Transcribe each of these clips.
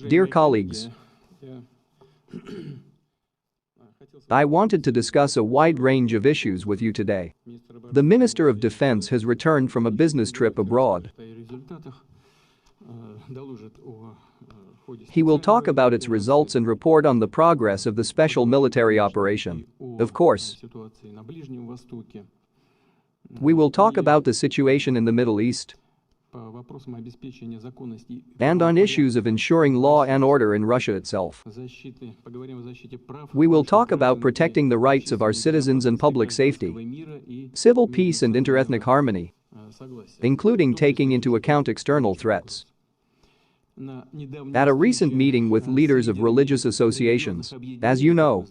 Dear colleagues, I wanted to discuss a wide range of issues with you today. The Minister of Defense has returned from a business trip abroad. He will talk about its results and report on the progress of the special military operation. Of course, we will talk about the situation in the Middle East and on issues of ensuring law and order in Russia itself. We will talk about protecting the rights of our citizens and public safety, civil peace and interethnic harmony, including taking into account external threats. At a recent meeting with leaders of religious associations, as you know,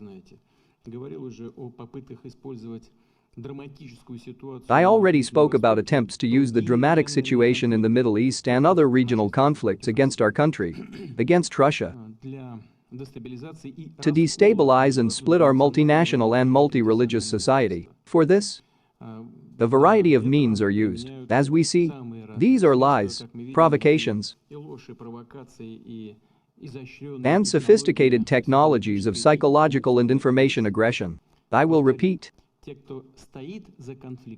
I already spoke about attempts to use the dramatic situation in the Middle East and other regional conflicts against our country, against Russia, to destabilize and split our multinational and multi-religious society. For this, a variety of means are used. As we see, these are lies, provocations, and sophisticated technologies of psychological and information aggression. I will repeat.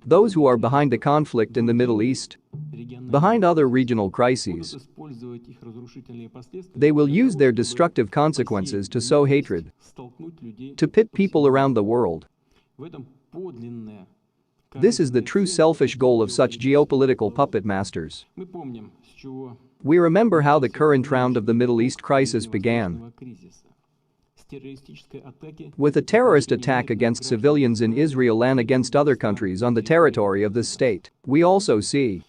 Those who are behind the conflict in the Middle East, behind other regional crises, they will use their destructive consequences to sow hatred, to pit people around the world. This is the true selfish goal of such geopolitical puppet masters. We remember how the current round of the Middle East crisis began with a terrorist attack against civilians in Israel and against other countries on the territory of this state. We also see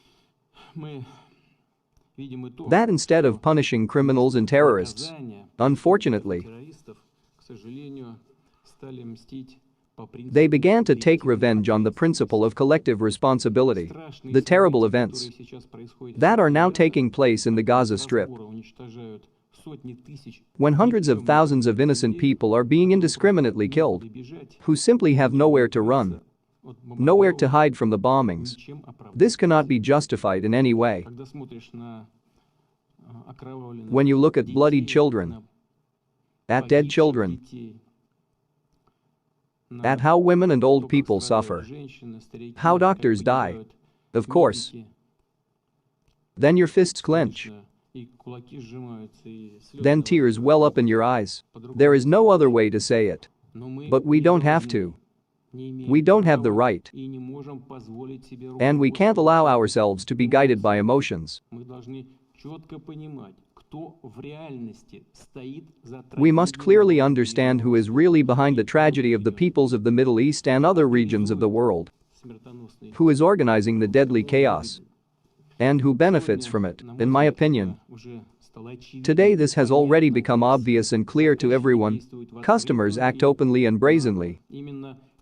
that instead of punishing criminals and terrorists, unfortunately, they began to take revenge on the principle of collective responsibility. The terrible events that are now taking place in the Gaza Strip, when hundreds of thousands of innocent people are being indiscriminately killed, who simply have nowhere to run, nowhere to hide from the bombings. This cannot be justified in any way. When you look at bloodied children, at dead children, at how women and old people suffer, how doctors die, of course, then your fists clench. Then tears well up in your eyes. There is no other way to say it. But we don't have to. We don't have the right. And we can't allow ourselves to be guided by emotions. We must clearly understand who is really behind the tragedy of the peoples of the Middle East and other regions of the world, who is organizing the deadly chaos, and who benefits from it, in my opinion. Today this has already become obvious and clear to everyone. Customers act openly and brazenly.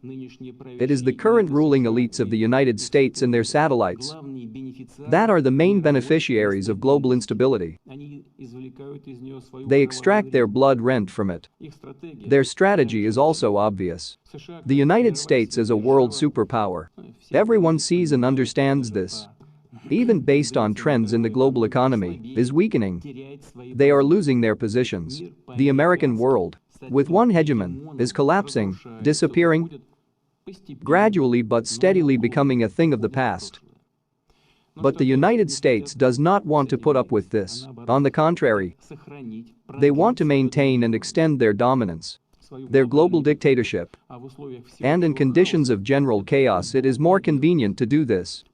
It is the current ruling elites of the United States and their satellites that are the main beneficiaries of global instability. They extract their blood rent from it. Their strategy is also obvious. The United States is a world superpower. Everyone sees and understands this. Even based on trends in the global economy, is weakening. They are losing their positions. The American world, with one hegemon, is collapsing, disappearing, gradually but steadily becoming a thing of the past. But the United States does not want to put up with this. On the contrary, they want to maintain and extend their dominance, their global dictatorship. And in conditions of general chaos, it is more convenient to do this.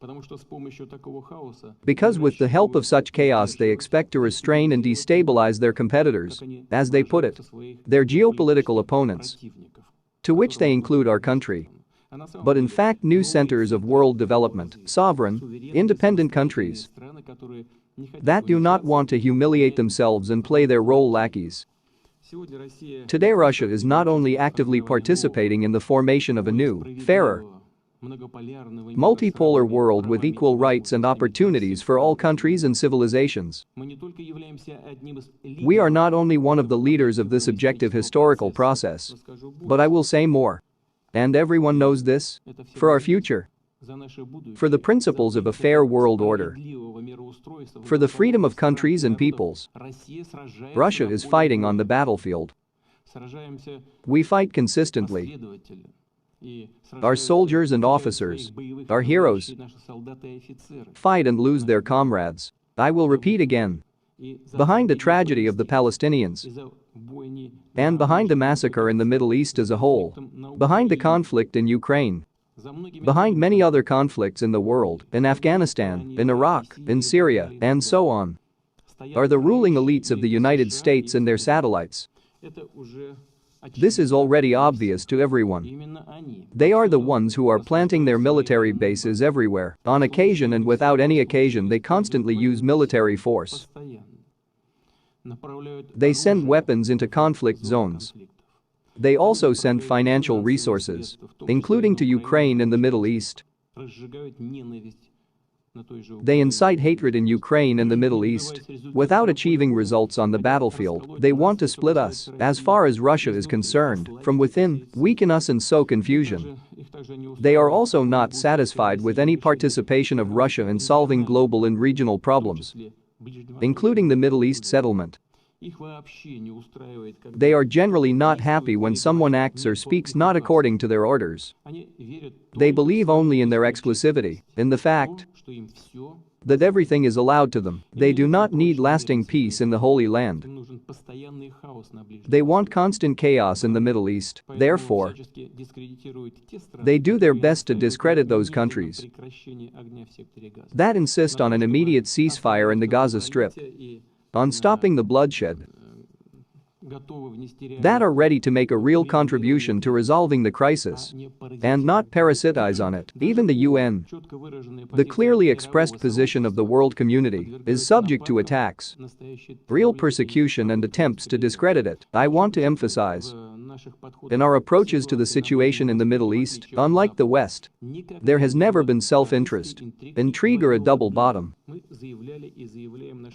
Because with the help of such chaos, they expect to restrain and destabilize their competitors, as they put it, their geopolitical opponents, to which they include our country. But in fact, new centers of world development, sovereign, independent countries that do not want to humiliate themselves and play their role lackeys. Today Russia is not only actively participating in the formation of a new, fairer, multipolar world with equal rights and opportunities for all countries and civilizations. We are not only one of the leaders of this objective historical process, but I will say more. And everyone knows this. For our future, for the principles of a fair world order, for the freedom of countries and peoples. Russia is fighting on the battlefield. We fight consistently. Our soldiers and officers, our heroes, fight and lose their comrades. I will repeat again. Behind the tragedy of the Palestinians, and behind the massacre in the Middle East as a whole, behind the conflict in Ukraine, behind many other conflicts in the world, in Afghanistan, in Iraq, in Syria, and so on, are the ruling elites of the United States and their satellites. This is already obvious to everyone. They are the ones who are planting their military bases everywhere. On occasion and without any occasion, they constantly use military force. They send weapons into conflict zones. They also send financial resources, including to Ukraine and the Middle East. They incite hatred in Ukraine and the Middle East. Without achieving results on the battlefield, they want to split us, as far as Russia is concerned, from within, weaken us and sow confusion. They are also not satisfied with any participation of Russia in solving global and regional problems, including the Middle East settlement. They are generally not happy when someone acts or speaks not according to their orders. They believe only in their exclusivity, in the fact that everything is allowed to them. They do not need lasting peace in the Holy Land. They want constant chaos in the Middle East. Therefore, they do their best to discredit those countries that insist on an immediate ceasefire in the Gaza Strip, on stopping the bloodshed, that are ready to make a real contribution to resolving the crisis and not parasitize on it. Even the UN, the clearly expressed position of the world community, is subject to attacks, real persecution and attempts to discredit it. I want to emphasize, in our approaches to the situation in the Middle East, unlike the West, there has never been self-interest, intrigue or a double bottom.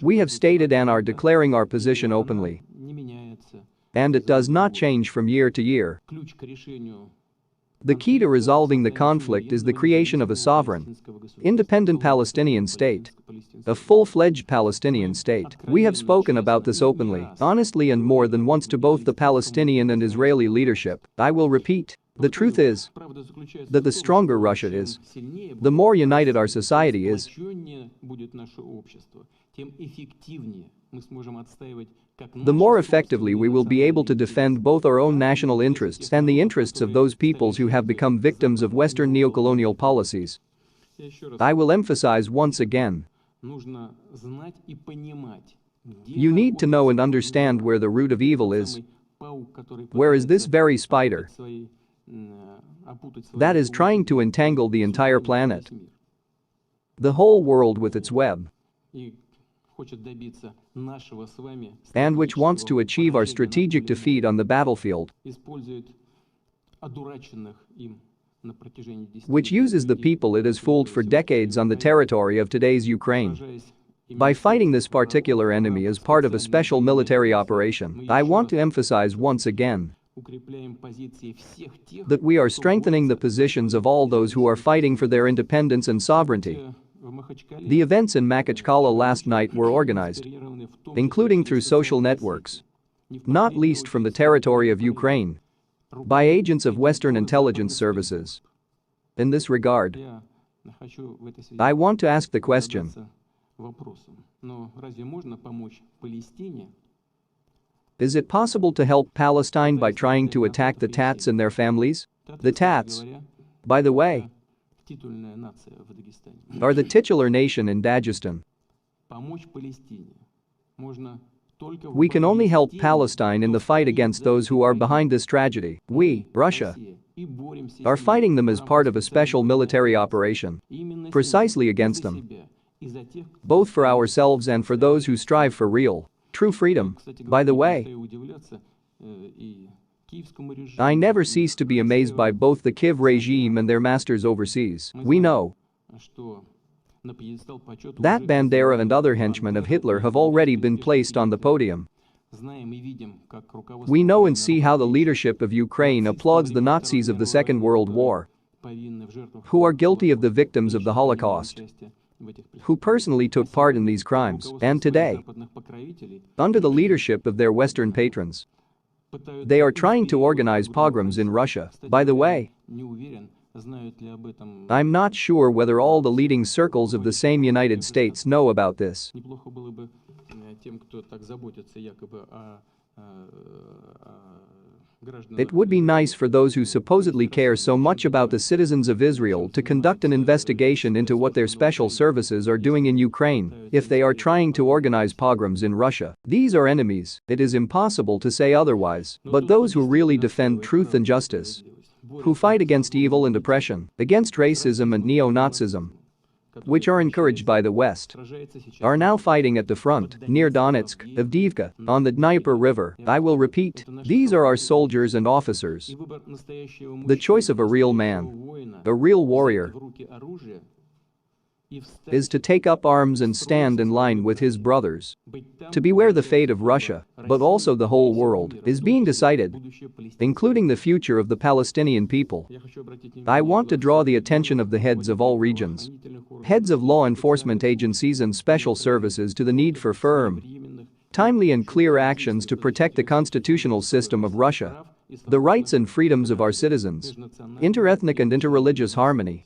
We have stated and are declaring our position openly, and it does not change from year to year. The key to resolving the conflict is the creation of a sovereign, independent Palestinian state, a full-fledged Palestinian state. We have spoken about this openly, honestly and more than once to both the Palestinian and Israeli leadership. I will repeat. The truth is that the stronger Russia is, the more united our society is, the more effectively we will be able to defend both our own national interests and the interests of those peoples who have become victims of Western neocolonial policies. I will emphasize once again, you need to know and understand where the root of evil is. Where is this very spider that is trying to entangle the entire planet, the whole world with its web, and which wants to achieve our strategic defeat on the battlefield, which uses the people it has fooled for decades on the territory of today's Ukraine. By fighting this particular enemy as part of a special military operation, I want to emphasize once again that we are strengthening the positions of all those who are fighting for their independence and sovereignty. The events in Makhachkala last night were organized, including through social networks, not least from the territory of Ukraine, by agents of Western intelligence services. In this regard, I want to ask the question, is it possible to help Palestine by trying to attack the Tats and their families? The Tats, by the way, are the titular nation in Dagestan. We can only help Palestine in the fight against those who are behind this tragedy. We, Russia, are fighting them as part of a special military operation, precisely against them, both for ourselves and for those who strive for real, true freedom. By the way, I never cease to be amazed by both the Kiev regime and their masters overseas. We know that Bandera and other henchmen of Hitler have already been placed on the podium. We know and see how the leadership of Ukraine applauds the Nazis of the Second World War. who are guilty of the victims of the Holocaust, who personally took part in these crimes, and today, under the leadership of their Western patrons, they are trying to organize pogroms in Russia. By the way, I'm not sure whether all the leading circles of the same United States know about this. It would be nice for those who supposedly care so much about the citizens of Israel to conduct an investigation into what their special services are doing in Ukraine if they are trying to organize pogroms in Russia. These are enemies, it is impossible to say otherwise, but those who really defend truth and justice, who fight against evil and oppression, against racism and neo-Nazism, which are encouraged by the West, are now fighting at the front, near Donetsk, Avdiivka, on the Dnieper River. I will repeat, these are our soldiers and officers. The choice of a real man, a real warrior, is to take up arms and stand in line with his brothers. To be where the fate of Russia, but also the whole world, is being decided, including the future of the Palestinian people. I want to draw the attention of the heads of all regions, heads of law enforcement agencies and special services to the need for firm, timely and clear actions to protect the constitutional system of Russia, the rights and freedoms of our citizens, interethnic and interreligious harmony,